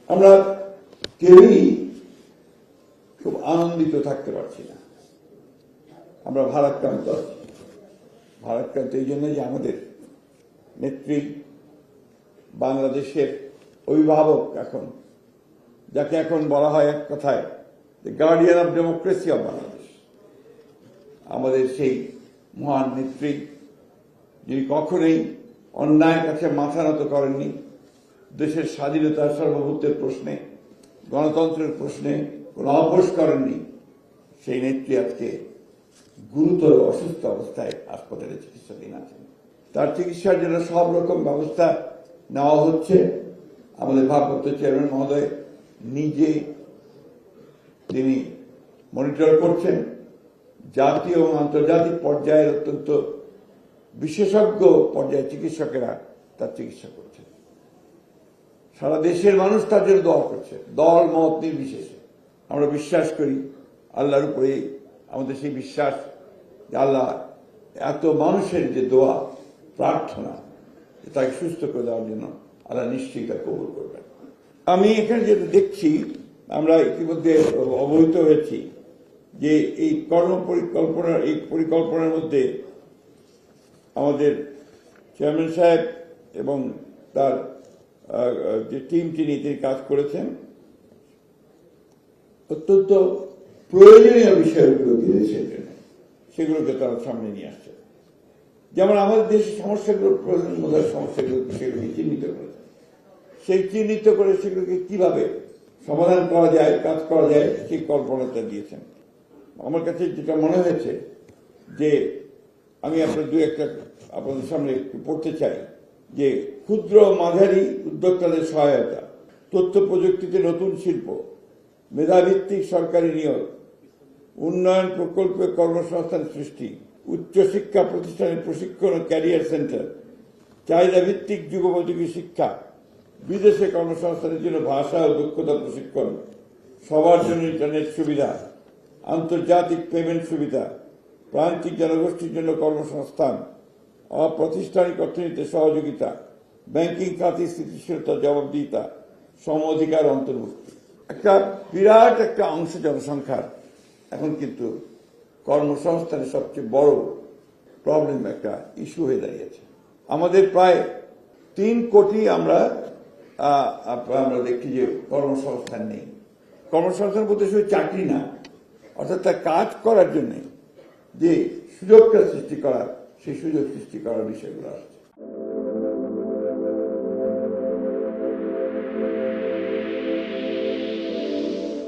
আমরা কেউই খুব আনন্দিত থাকতে পারছি না। আমরা ভারাক্রান্ত আছি। ভারাক্রান্ত এই জন্য যে আমাদের নেত্রী বাংলাদেশের অভিভাবক, এখন যাকে এখন বলা হয় এক কথায় the guardian of democracy of Bangladesh, আমাদের সেই মহান নেত্রী, যিনি কখনোই অন্যায়ের কাছে মাথা নত করেননি, দেশের স্বাধীনতার সার্বভৌমত্বের প্রশ্নে, গণতন্ত্রের প্রশ্নে কোনো আপোষ করেননি, সেই নেত্রী আজকে গুরুতর অসুস্থ অবস্থায় হাসপাতালে চিকিৎসাধীন আছেন। তার চিকিৎসার জন্য সব রকম ব্যবস্থা নেওয়া হচ্ছে। আমাদের ভারপ্রাপ্ত চেয়ারম্যান মহোদয় নিজে তিনি মনিটর করছেন। জাতীয় এবং আন্তর্জাতিক পর্যায়ের অত্যন্ত বিশেষজ্ঞ পর্যায়ের চিকিৎসকেরা তার চিকিৎসা করছেন। সারা দেশের মানুষ তার জন্য দোয়া করছে, দল মত নির্বিশেষে। আমরা বিশ্বাস করি আল্লাহর উপরে, আমাদের সেই বিশ্বাস যে আল্লাহ এত মানুষের যে দোয়া প্রার্থনা, তাকে সুস্থ করে দেওয়ার জন্য আল্লাহ নিশ্চয়ই তা কবুল করবেন। আমি এখানে যেটা দেখছি, আমরা ইতিমধ্যে অবহিত হয়েছি যে এই পরিকল্পনার মধ্যে আমাদের চেয়ারম্যান সাহেব এবং তার যে টিমটি নিয়ে তিনি কাজ করেছেন, অত্যন্ত প্রয়োজনীয় বিষয়গুলোকে দেশের জন্য সেগুলোকে তারা সামনে নিয়ে আসছে। যেমন আমাদের দেশের সমস্যাগুলো, প্রয়োজনীয় সমস্যাগুলো সেগুলোকে চিহ্নিত করেছে, সেই চিহ্নিত করে সেগুলোকে কিভাবে সমাধান করা যায়, কাজ করা যায়, সেই কল্পনাটা দিয়েছেন। আমার কাছে যেটা মনে হয়েছে যে আমি আপনাদের সামনে একটু পড়তে চাই যে ক্ষুদ্র মাঝারি উদ্যোক্তাদের সহায়তা, তথ্য প্রযুক্তিতে নতুন শিল্প, মেধাভিত্তিক সরকারি নিয়োগ, উন্নয়ন প্রকল্পে কর্মসংস্থান সৃষ্টি, উচ্চশিক্ষা প্রতিষ্ঠানের প্রশিক্ষণ ও ক্যারিয়ার সেন্টার, চাহিদাভিত্তিক যুগোপযোগী শিক্ষা, বিদেশে কর্মসংস্থানের জন্য ভাষা ও দক্ষতা প্রশিক্ষণ, সবার জন্য ইন্টারনেট সুবিধা, আন্তর্জাতিক পেমেন্ট সুবিধা, প্রান্তিক জনগোষ্ঠীর জন্য কর্মসংস্থান, অপ্রাতিষ্ঠানিক অর্থনীতিতে সহযোগিতা, ব্যাংকিং খাতে স্থিতিশীলতা, জবাবদিহিতা, সম অধিকার অন্তর্ভুক্তি। একটা বিরাট একটা অংশ জনসংখ্যার এখন কিন্তু কর্মসংস্থানের সবচেয়ে বড় প্রবলেম, একটা ইস্যু হয়ে দাঁড়িয়েছে। আমাদের প্রায় 3 কোটি আমরা দেখি যে কর্মসংস্থান নেই। কর্মসংস্থান বলতে শুধু চাকরি না, অর্থাৎ তার কাজ করার জন্য যে সুযোগটা সৃষ্টি করা, সেই সুযোগ সৃষ্টি করার বিষয়গুলো আসছে।